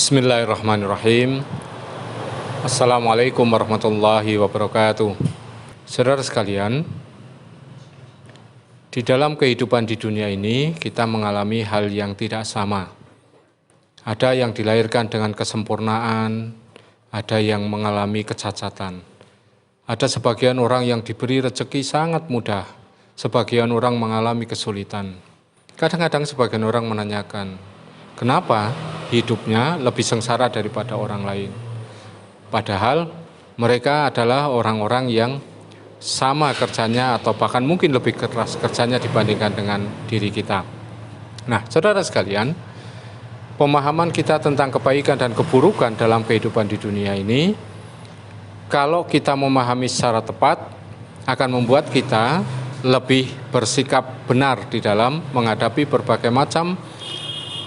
Bismillahirrahmanirrahim. Assalamualaikum warahmatullahi wabarakatuh. Saudara sekalian, di dalam kehidupan di dunia ini kita mengalami hal yang tidak sama. Ada yang dilahirkan dengan kesempurnaan, ada yang mengalami kecacatan. Ada sebagian orang yang diberi rezeki sangat mudah, sebagian orang mengalami kesulitan. Kadang-kadang sebagian orang menanyakan, kenapa hidupnya lebih sengsara daripada orang lain? Padahal mereka adalah orang-orang yang sama kerjanya atau bahkan mungkin lebih keras kerjanya dibandingkan dengan diri kita. Nah, saudara sekalian, pemahaman kita tentang kebaikan dan keburukan dalam kehidupan di dunia ini, kalau kita memahami secara tepat, akan membuat kita lebih bersikap benar di dalam menghadapi berbagai macam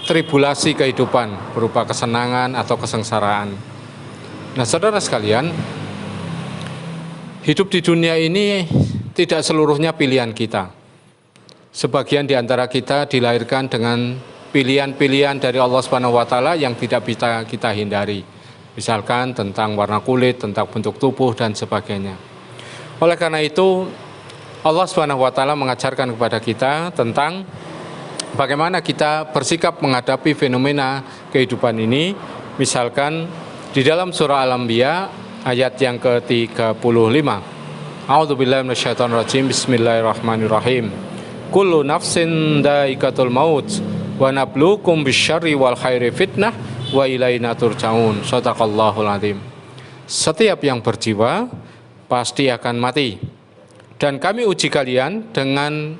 tribulasi kehidupan berupa kesenangan atau kesengsaraan. Nah, saudara sekalian, hidup di dunia ini tidak seluruhnya pilihan kita. Sebagian di antara kita dilahirkan dengan pilihan-pilihan dari Allah SWT yang tidak bisa kita hindari. Misalkan tentang warna kulit, tentang bentuk tubuh, dan sebagainya. Oleh karena itu, Allah SWT mengajarkan kepada kita tentang bagaimana kita bersikap menghadapi fenomena kehidupan ini. Misalkan di dalam surah Al-Anbiya ayat yang ke-35. A'udzubillahi minasyaitonirrajim. Bismillahirrahmanirrahim. Kullu nafsin dha'iqatul maut wa nabluukum bisyarri wal khairi fitnah wa ilaina turja'un. Shadaqallahul azim. Setiap yang berjiwa pasti akan mati. Dan kami uji kalian dengan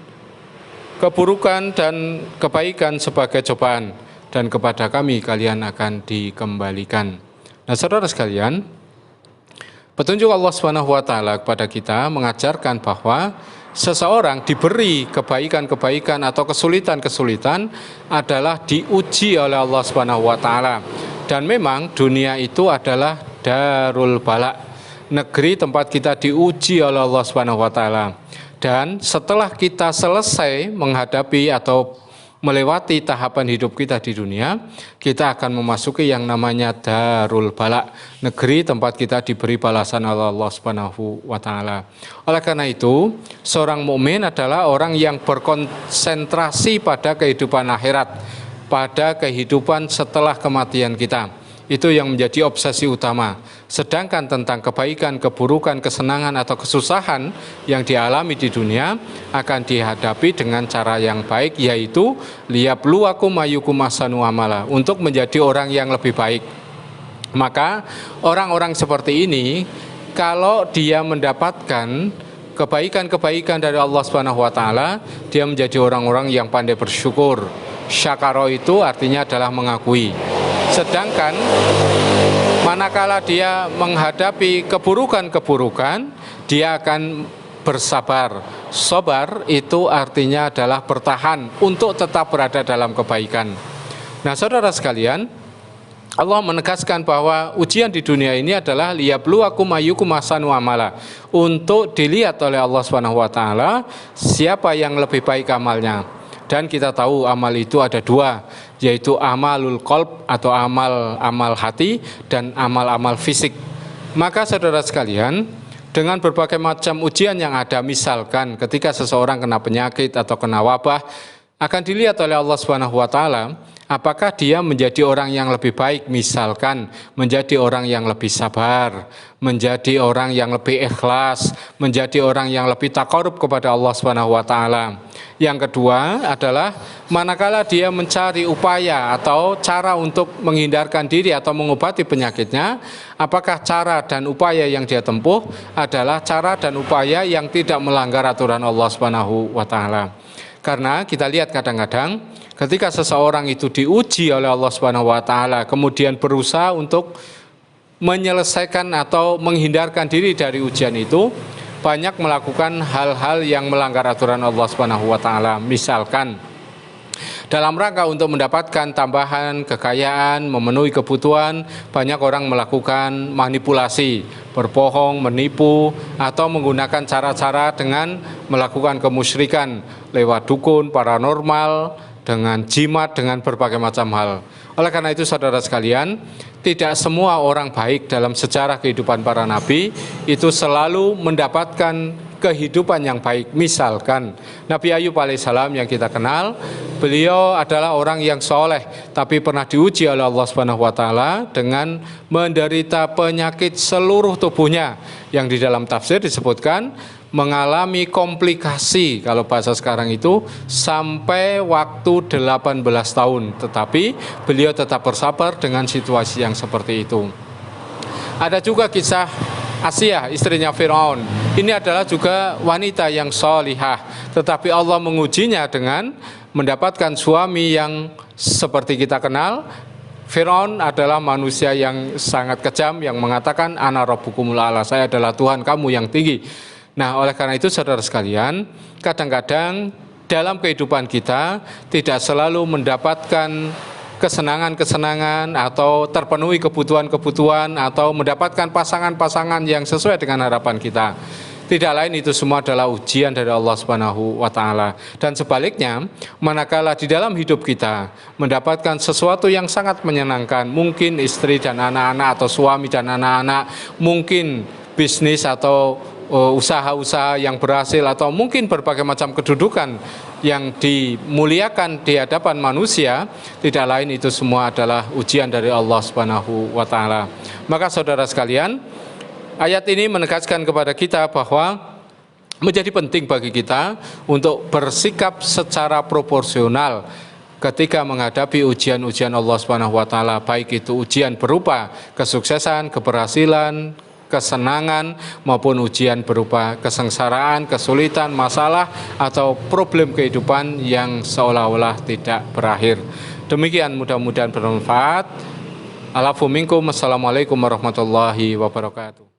keburukan dan kebaikan sebagai cobaan, dan kepada kami kalian akan dikembalikan. Nah, saudara sekalian, petunjuk Allah SWT kepada kita mengajarkan bahwa seseorang diberi kebaikan-kebaikan atau kesulitan-kesulitan adalah diuji oleh Allah SWT. Dan memang dunia itu adalah darul bala, negeri tempat kita diuji oleh Allah SWT. Dan setelah kita selesai menghadapi atau melewati tahapan hidup kita di dunia, kita akan memasuki yang namanya darul bala, negeri tempat kita diberi balasan oleh Allah SWT. Oleh karena itu, seorang mukmin adalah orang yang berkonsentrasi pada kehidupan akhirat, pada kehidupan setelah kematian kita. Itu yang menjadi obsesi utama. Sedangkan tentang kebaikan, keburukan, kesenangan atau kesusahan yang dialami di dunia akan dihadapi dengan cara yang baik, yaitu liyabluwakum ayyukum ahsanu amala, untuk menjadi orang yang lebih baik. Maka orang-orang seperti ini, kalau dia mendapatkan kebaikan-kebaikan dari Allah SWT, dia menjadi orang-orang yang pandai bersyukur. Syakaro itu artinya adalah mengakui. Sedangkan manakala dia menghadapi keburukan-keburukan, dia akan bersabar. Sabar itu artinya adalah bertahan untuk tetap berada dalam kebaikan. Nah, saudara sekalian, Allah menegaskan bahwa ujian di dunia ini adalah liyabluwakum ayyukum ahsanu amala, untuk dilihat oleh Allah SWT siapa yang lebih baik amalnya. Dan kita tahu amal itu ada dua, yaitu amalul qalb atau amal hati dan amal-amal fisik. Maka saudara sekalian, dengan berbagai macam ujian yang ada, misalkan ketika seseorang kena penyakit atau kena wabah, akan dilihat oleh Allah SWT apakah dia menjadi orang yang lebih baik, misalkan menjadi orang yang lebih sabar, menjadi orang yang lebih ikhlas, menjadi orang yang lebih taqarrub kepada Allah SWT. Yang kedua adalah manakala dia mencari upaya atau cara untuk menghindarkan diri atau mengobati penyakitnya, apakah cara dan upaya yang dia tempuh adalah cara dan upaya yang tidak melanggar aturan Allah SWT. Karena kita lihat kadang-kadang ketika seseorang itu diuji oleh Allah SWT, kemudian berusaha untuk menyelesaikan atau menghindarkan diri dari ujian itu, banyak melakukan hal-hal yang melanggar aturan Allah SWT. Misalkan dalam rangka untuk mendapatkan tambahan kekayaan, memenuhi kebutuhan, banyak orang melakukan manipulasi, berbohong, menipu, atau menggunakan cara-cara dengan melakukan kemusyrikan lewat dukun, paranormal, dengan jimat, dengan berbagai macam hal. Oleh karena itu saudara sekalian, tidak semua orang baik dalam sejarah kehidupan para nabi itu selalu mendapatkan kehidupan yang baik. Misalkan Nabi Ayub alaihissalam yang kita kenal, beliau adalah orang yang soleh, tapi pernah diuji oleh Allah Subhanahu wa Ta'ala dengan menderita penyakit seluruh tubuhnya, yang di dalam tafsir disebutkan mengalami komplikasi, kalau bahasa sekarang itu, sampai waktu 18 tahun. Tetapi beliau tetap bersabar dengan situasi yang seperti itu. Ada juga kisah Asia, istrinya Firaun. Ini adalah juga wanita yang sholihah, tetapi Allah mengujinya dengan mendapatkan suami yang seperti kita kenal. Firaun adalah manusia yang sangat kejam, yang mengatakan ana rabbukumul a'la, saya adalah Tuhan kamu yang tinggi. Nah, oleh karena itu saudara sekalian, kadang-kadang dalam kehidupan kita tidak selalu mendapatkan kesenangan-kesenangan atau terpenuhi kebutuhan-kebutuhan atau mendapatkan pasangan-pasangan yang sesuai dengan harapan kita. Tidak lain itu semua adalah ujian dari Allah Subhanahu wa Ta'ala. Dan sebaliknya, manakala di dalam hidup kita mendapatkan sesuatu yang sangat menyenangkan, mungkin istri dan anak-anak atau suami dan anak-anak, mungkin bisnis atau usaha-usaha yang berhasil, atau mungkin berbagai macam kedudukan yang dimuliakan di hadapan manusia, tidak lain itu semua adalah ujian dari Allah Subhanahu wa Ta'ala. Maka saudara sekalian, ayat ini menegaskan kepada kita bahwa menjadi penting bagi kita untuk bersikap secara proporsional ketika menghadapi ujian-ujian Allah Subhanahu wa Ta'ala, baik itu ujian berupa kesuksesan, keberhasilan, kesenangan, maupun ujian berupa kesengsaraan, kesulitan, masalah, atau problem kehidupan yang seolah-olah tidak berakhir. Demikian, mudah-mudahan bermanfaat. Alafu minkum. Assalamualaikum warahmatullahi wabarakatuh.